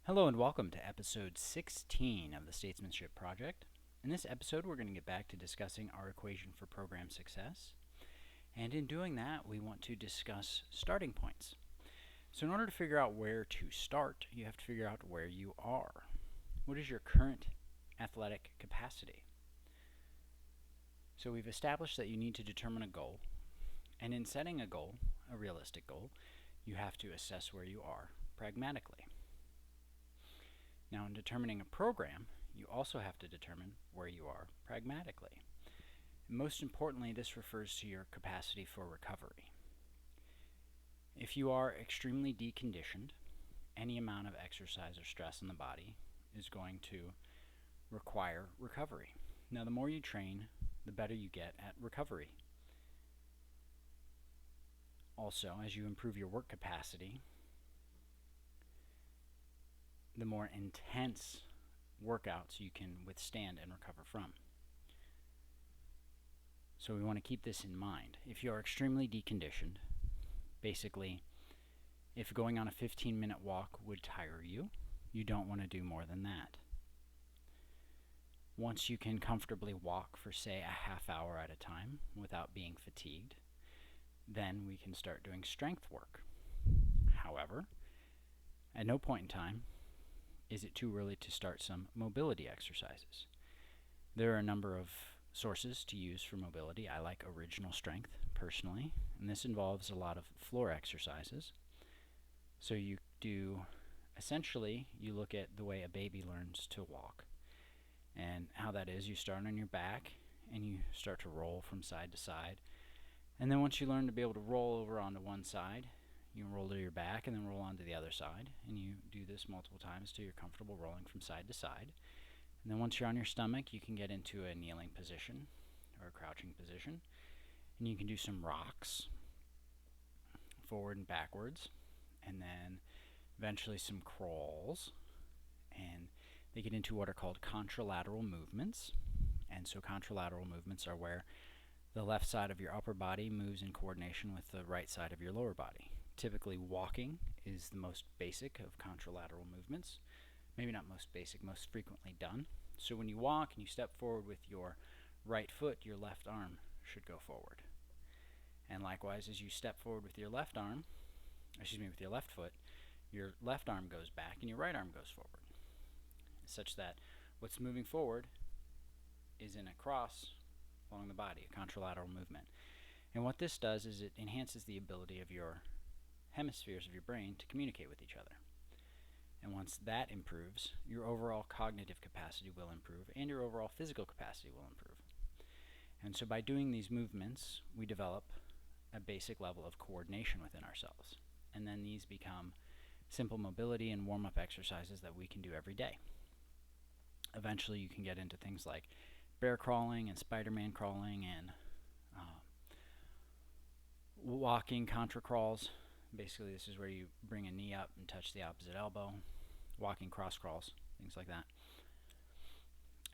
Hello and welcome to episode 16 of the Statesmanship Project. In this episode, we're going to get back to discussing our equation for program success. And in doing that, we want to discuss starting points. So in order to figure out where to start, you have to figure out where you are. What is your current athletic capacity? So we've established that you need to determine a goal. And in setting a goal, a realistic goal, you have to assess where you are pragmatically. Now, in determining a program, you also have to determine where you are pragmatically. Most importantly, this refers to your capacity for recovery. If you are extremely deconditioned, any amount of exercise or stress in the body is going to require recovery. Now, the more you train, the better you get at recovery. Also, as you improve your work capacity, the more intense workouts you can withstand and recover from. So we want to keep this in mind. If you are extremely deconditioned, basically, if going on a 15-minute walk would tire you, you don't want to do more than that. Once you can comfortably walk for, say, a half hour at a time without being fatigued, then we can start doing strength work. However, at no point in time is it too early to start some mobility exercises. There are a number of sources to use for mobility. I like Original Strength personally, and this involves a lot of floor exercises. So you do, essentially, you look at the way a baby learns to walk. And how that is, you start on your back and you start to roll from side to side. And then once you learn to be able to roll over onto one side, you roll to your back and then roll onto the other side. And you do this multiple times till you're comfortable rolling from side to side. And then once you're on your stomach, you can get into a kneeling position or a crouching position. And you can do some rocks, forward and backwards. And then eventually some crawls. And they get into what are called contralateral movements. And so contralateral movements are where the left side of your upper body moves in coordination with the right side of your lower body. Typically, walking is the most basic of contralateral movements. Maybe not most basic, most frequently done. So when you walk and you step forward with your right foot, your left arm should go forward. And likewise, as you step forward with your left foot, your left arm goes back and your right arm goes forward. Such that what's moving forward is in a cross along the body, a contralateral movement. And what this does is it enhances the ability of your hemispheres of your brain to communicate with each other. And once that improves, your overall cognitive capacity will improve and your overall physical capacity will improve. And so by doing these movements, we develop a basic level of coordination within ourselves. And then these become simple mobility and warm-up exercises that we can do every day. Eventually you can get into things like bear crawling and Spider-Man crawling and walking contra crawls. Basically, this is where you bring a knee up and touch the opposite elbow. Walking cross crawls, things like that.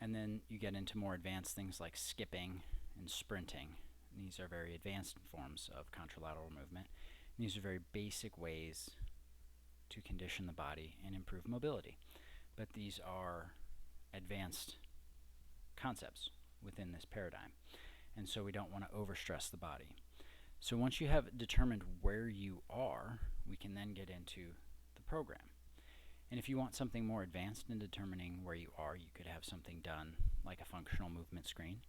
And then you get into more advanced things like skipping and sprinting. And these are very advanced forms of contralateral movement. And these are very basic ways to condition the body and improve mobility. But these are advanced concepts within this paradigm. And so we don't want to overstress the body. So once you have determined where you are, we can then get into the program. And if you want something more advanced in determining where you are, you could have something done like a functional movement screen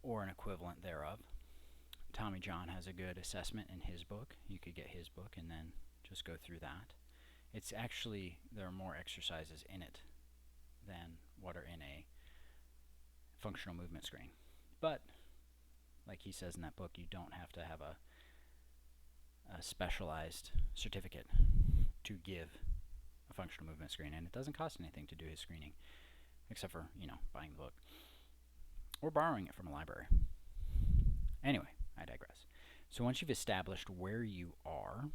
or an equivalent thereof. Tommy John has a good assessment in his book. You could get his book and then just go through that. It's actually, there are more exercises in it than what are in a functional movement screen. But like he says in that book, you don't have to have a specialized certificate to give a functional movement screen, and it doesn't cost anything to do his screening, except for, buying the book or borrowing it from a library. Anyway, I digress. So once you've established where you are,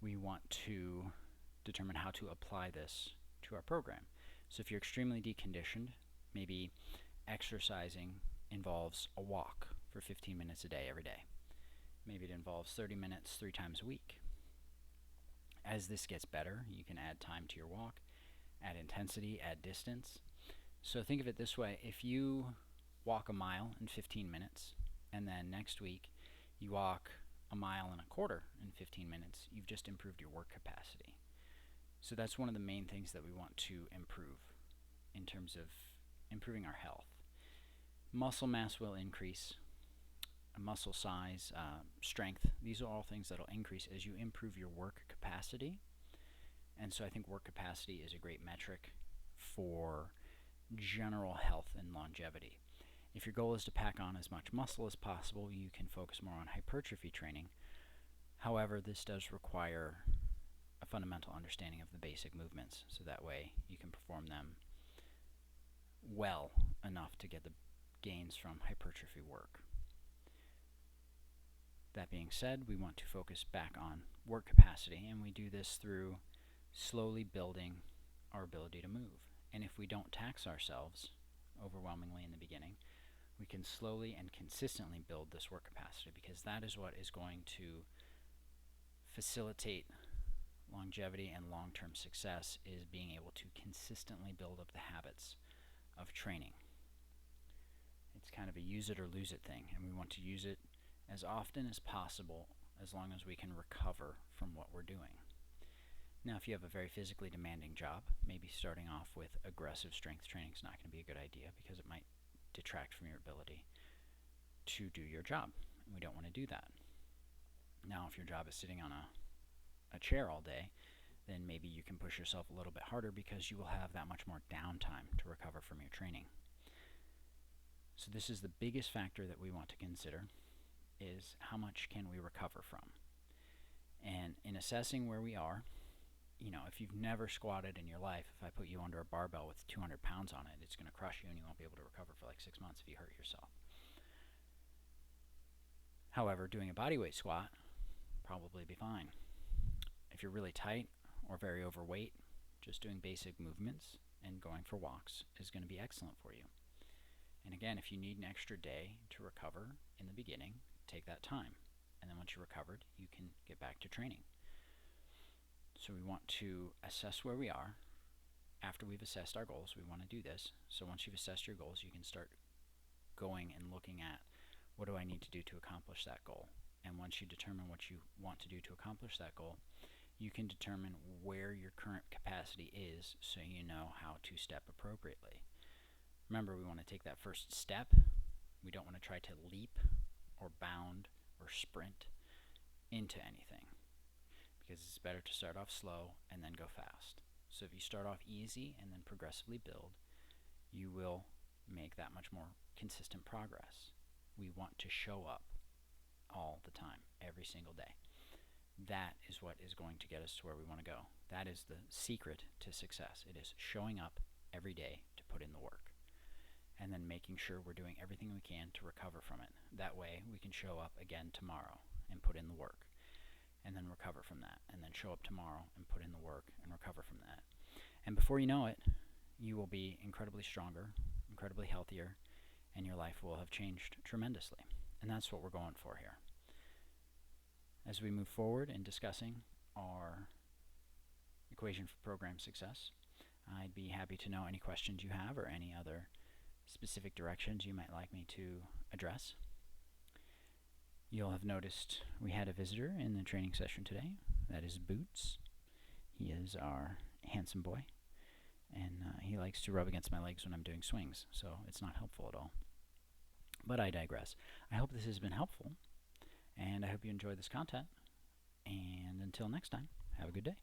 we want to determine how to apply this to our program. So if you're extremely deconditioned, maybe exercising involves a walk for 15 minutes a day every day. Maybe it involves 30 minutes 3 times a week. As this gets better, you can add time to your walk, add intensity, add distance. So think of it this way: if you walk a mile in 15 minutes, and then next week you walk a mile and a quarter in 15 minutes, you've just improved your work capacity. So that's one of the main things that we want to improve in terms of improving our health. Muscle mass will increase, muscle size, strength. These are all things that will increase as you improve your work capacity. And so I think work capacity is a great metric for general health and longevity. If your goal is to pack on as much muscle as possible, you can focus more on hypertrophy training. However, this does require a fundamental understanding of the basic movements, so that way you can perform them well enough to get the gains from hypertrophy work. That being said, we want to focus back on work capacity, and we do this through slowly building our ability to move. And if we don't tax ourselves overwhelmingly in the beginning, we can slowly and consistently build this work capacity, because that is what is going to facilitate longevity and long-term success, is being able to consistently build up the habits of training. It's kind of a use it or lose it thing, and we want to use it as often as possible as long as we can recover from what we're doing. Now, if you have a very physically demanding job, maybe starting off with aggressive strength training is not going to be a good idea, because it might detract from your ability to do your job, and we don't want to do that. Now, if your job is sitting on a chair all day, then maybe you can push yourself a little bit harder, because you will have that much more downtime to recover from your training. So this is the biggest factor that we want to consider, is how much can we recover from. And in assessing where we are, if you've never squatted in your life, if I put you under a barbell with 200 pounds on it, it's going to crush you, and you won't be able to recover for like 6 months if you hurt yourself. However, doing a bodyweight squat, probably be fine. If you're really tight or very overweight, just doing basic movements and going for walks is going to be excellent for you. And again, if you need an extra day to recover in the beginning, take that time. And then once you're recovered, you can get back to training. So we want to assess where we are. After we've assessed our goals, we want to do this. So once you've assessed your goals, you can start going and looking at, what do I need to do to accomplish that goal? And once you determine what you want to do to accomplish that goal, you can determine where your current capacity is, so you know how to step appropriately. Remember, we want to take that first step. We don't want to try to leap or bound or sprint into anything, because it's better to start off slow and then go fast. So if you start off easy and then progressively build, you will make that much more consistent progress. We want to show up all the time, every single day. That is what is going to get us to where we want to go. That is the secret to success. It is showing up every day to put in the work, and then making sure we're doing everything we can to recover from it. That way we can show up again tomorrow and put in the work, and then recover from that, and then show up tomorrow and put in the work and recover from that. And before you know it, you will be incredibly stronger, incredibly healthier, and your life will have changed tremendously. And that's what we're going for here. As we move forward in discussing our equation for program success, I'd be happy to know any questions you have, or any other specific directions you might like me to address. You'll have noticed we had a visitor in the training session today. That is Boots. He is our handsome boy, and he likes to rub against my legs when I'm doing swings, so it's not helpful at all. But I digress. I hope this has been helpful, and I hope you enjoyed this content. And until next time, have a good day.